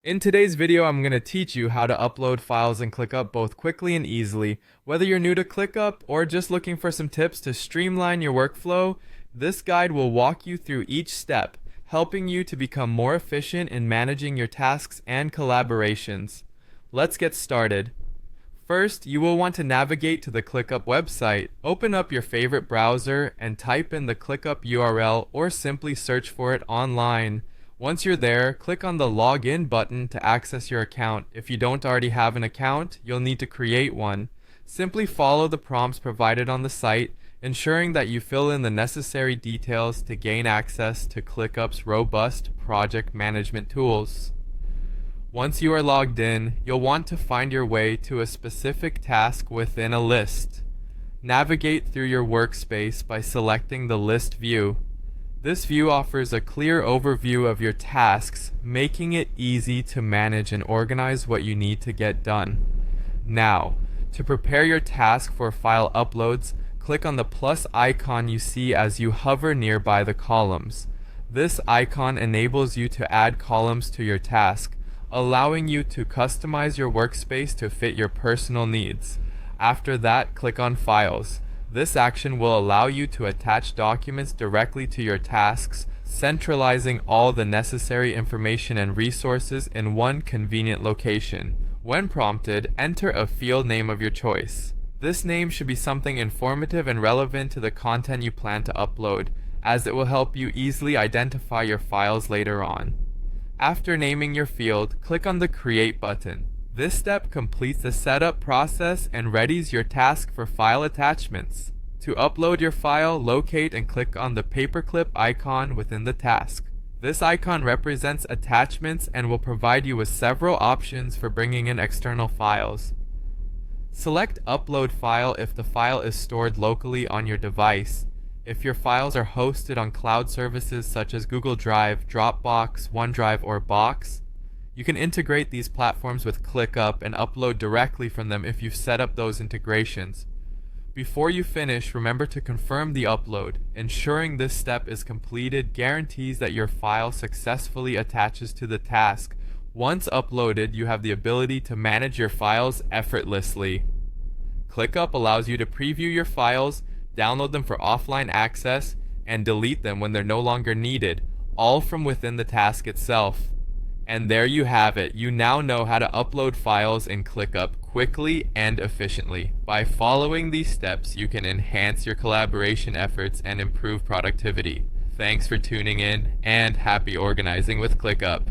In today's video, I'm going to teach you how to upload files in ClickUp both quickly and easily. Whether you're new to ClickUp or just looking for some tips to streamline your workflow, this guide will walk you through each step, helping you to become more efficient in managing your tasks and collaborations. Let's get started. First, you will want to navigate to the ClickUp website. Open up your favorite browser and type in the ClickUp URL or simply search for it online. Once you're there, click on the Login button to access your account. If you don't already have an account, you'll need to create one. Simply follow the prompts provided on the site, ensuring that you fill in the necessary details to gain access to ClickUp's robust project management tools. Once you are logged in, you'll want to find your way to a specific task within a list. Navigate through your workspace by selecting the list view. This view offers a clear overview of your tasks, making it easy to manage and organize what you need to get done. Now, to prepare your task for file uploads, click on the plus icon you see as you hover nearby the columns. This icon enables you to add columns to your task, allowing you to customize your workspace to fit your personal needs. After that, click on Files. This action will allow you to attach documents directly to your tasks, centralizing all the necessary information and resources in one convenient location. When prompted, enter a field name of your choice. This name should be something informative and relevant to the content you plan to upload, as it will help you easily identify your files later on. After naming your field, click on the Create button. This step completes the setup process and readies your task for file attachments. To upload your file, locate and click on the paperclip icon within the task. This icon represents attachments and will provide you with several options for bringing in external files. Select Upload File if the file is stored locally on your device. If your files are hosted on cloud services such as Google Drive, Dropbox, OneDrive, or Box, you can integrate these platforms with ClickUp and upload directly from them if you've set up those integrations. Before you finish, remember to confirm the upload. Ensuring this step is completed guarantees that your file successfully attaches to the task. Once uploaded, you have the ability to manage your files effortlessly. ClickUp allows you to preview your files, download them for offline access, and delete them when they're no longer needed, all from within the task itself. And there you have it. You now know how to upload files in ClickUp quickly and efficiently. By following these steps, you can enhance your collaboration efforts and improve productivity. Thanks for tuning in, and happy organizing with ClickUp.